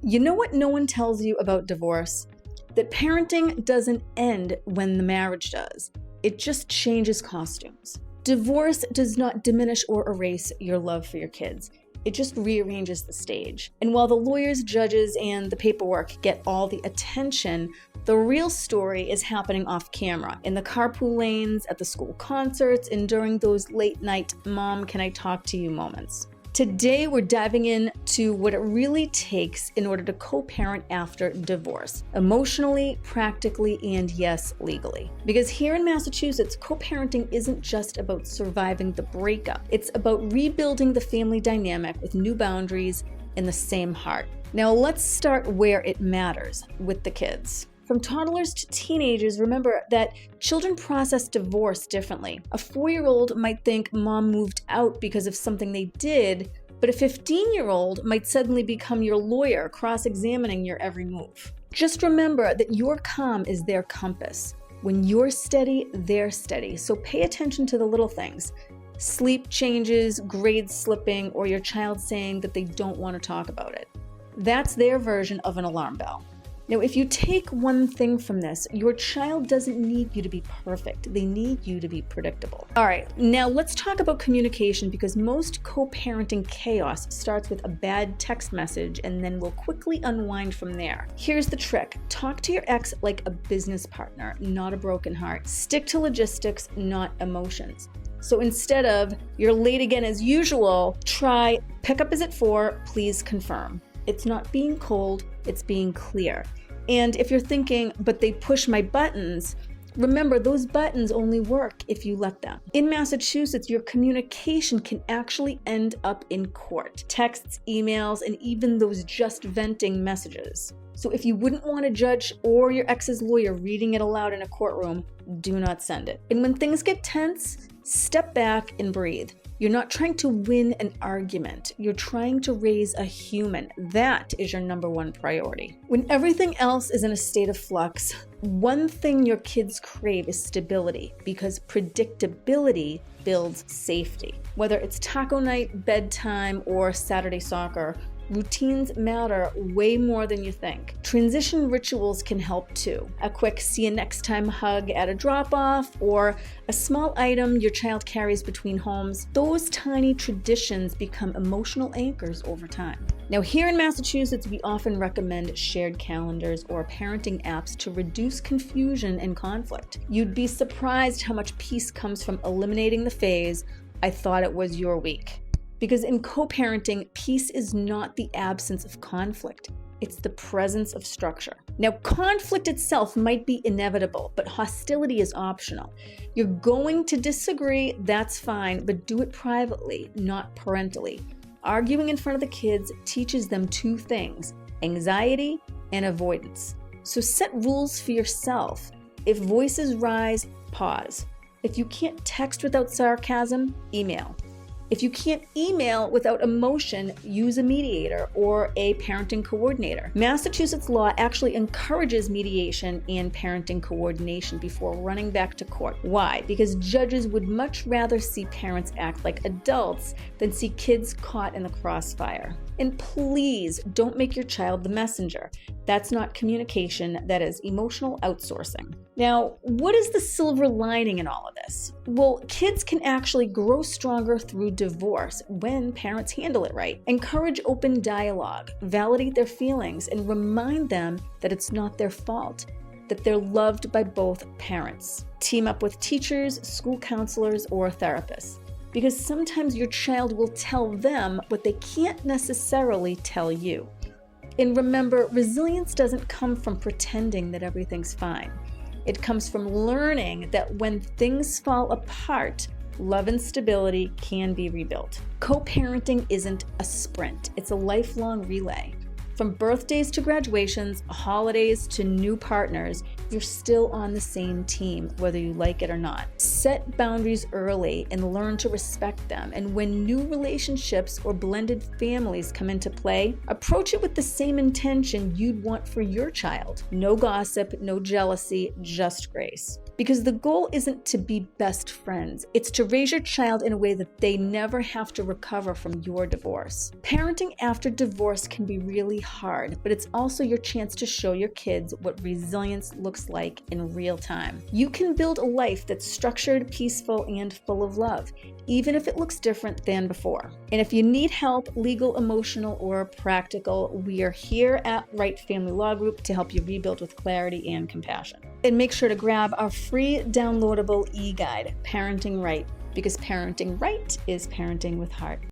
You know what no one tells you about divorce? That parenting doesn't end when the marriage does. It just changes costumes. Divorce does not diminish or erase your love for your kids. It just rearranges the stage. And while the lawyers, judges, and the paperwork get all the attention, the real story is happening off camera, in the carpool lanes, at the school concerts, and during those late night "Mom, can I talk to you" moments. Today, we're diving into what it really takes in order to co-parent after divorce, emotionally, practically, and yes, legally. Because here in Massachusetts, co-parenting isn't just about surviving the breakup. It's about rebuilding the family dynamic with new boundaries and the same heart. Now, let's start where it matters, with the kids. From toddlers to teenagers, remember that children process divorce differently. A 4-year-old might think mom moved out because of something they did, but a 15-year-old might suddenly become your lawyer, cross-examining your every move. Just remember that your calm is their compass. When you're steady, they're steady. So pay attention to the little things. Sleep changes, grades slipping, or your child saying that they don't want to talk about it. That's their version of an alarm bell. Now, if you take one thing from this, your child doesn't need you to be perfect. They need you to be predictable. All right, now let's talk about communication, because most co-parenting chaos starts with a bad text message and then will quickly unwind from there. Here's the trick. Talk to your ex like a business partner, not a broken heart. Stick to logistics, not emotions. So instead of "you're late again as usual," try "pickup is at 4, please confirm." It's not being cold, it's being clear. And if you're thinking, "but they push my buttons," remember, those buttons only work if you let them. In Massachusetts, your communication can actually end up in court. Texts, emails, and even those just venting messages. So if you wouldn't want a judge or your ex's lawyer reading it aloud in a courtroom, do not send it. And when things get tense, step back and breathe. You're not trying to win an argument. You're trying to raise a human. That is your number one priority. When everything else is in a state of flux, one thing your kids crave is stability, because predictability builds safety. Whether it's taco night, bedtime, or Saturday soccer, routines matter way more than you think. Transition rituals can help too. A quick "see you next time" hug at a drop-off, or a small item your child carries between homes. Those tiny traditions become emotional anchors over time. Now, here in Massachusetts, we often recommend shared calendars or parenting apps to reduce confusion and conflict. You'd be surprised how much peace comes from eliminating the phase "I thought it was your week." Because in co-parenting, peace is not the absence of conflict. It's the presence of structure. Now, conflict itself might be inevitable, but hostility is optional. You're going to disagree, that's fine, but do it privately, not parentally. Arguing in front of the kids teaches them two things: anxiety and avoidance. So set rules for yourself. If voices rise, pause. If you can't text without sarcasm, email. If you can't email without emotion, use a mediator or a parenting coordinator. Massachusetts law actually encourages mediation and parenting coordination before running back to court. Why? Because judges would much rather see parents act like adults than see kids caught in the crossfire. And please don't make your child the messenger. That's not communication, that is emotional outsourcing. Now, what is the silver lining in all of this? Well, kids can actually grow stronger through divorce when parents handle it right. Encourage open dialogue, validate their feelings, and remind them that it's not their fault, that they're loved by both parents. Team up with teachers, school counselors, or therapists, because sometimes your child will tell them what they can't necessarily tell you. And remember, resilience doesn't come from pretending that everything's fine. It comes from learning that when things fall apart, love and stability can be rebuilt. Co-parenting isn't a sprint, it's a lifelong relay. From birthdays to graduations, holidays to new partners, you're still on the same team, whether you like it or not. Set boundaries early and learn to respect them. And when new relationships or blended families come into play, approach it with the same intention you'd want for your child. No gossip, no jealousy, just grace. Because the goal isn't to be best friends, it's to raise your child in a way that they never have to recover from your divorce. Parenting after divorce can be really hard, but it's also your chance to show your kids what resilience looks like in real time. You can build a life that's structured, peaceful, and full of love, even if it looks different than before. And if you need help, legal, emotional, or practical, we are here at Wright Family Law Group to help you rebuild with clarity and compassion. And make sure to grab our free downloadable e-guide, Parenting Right, because parenting right is parenting with heart.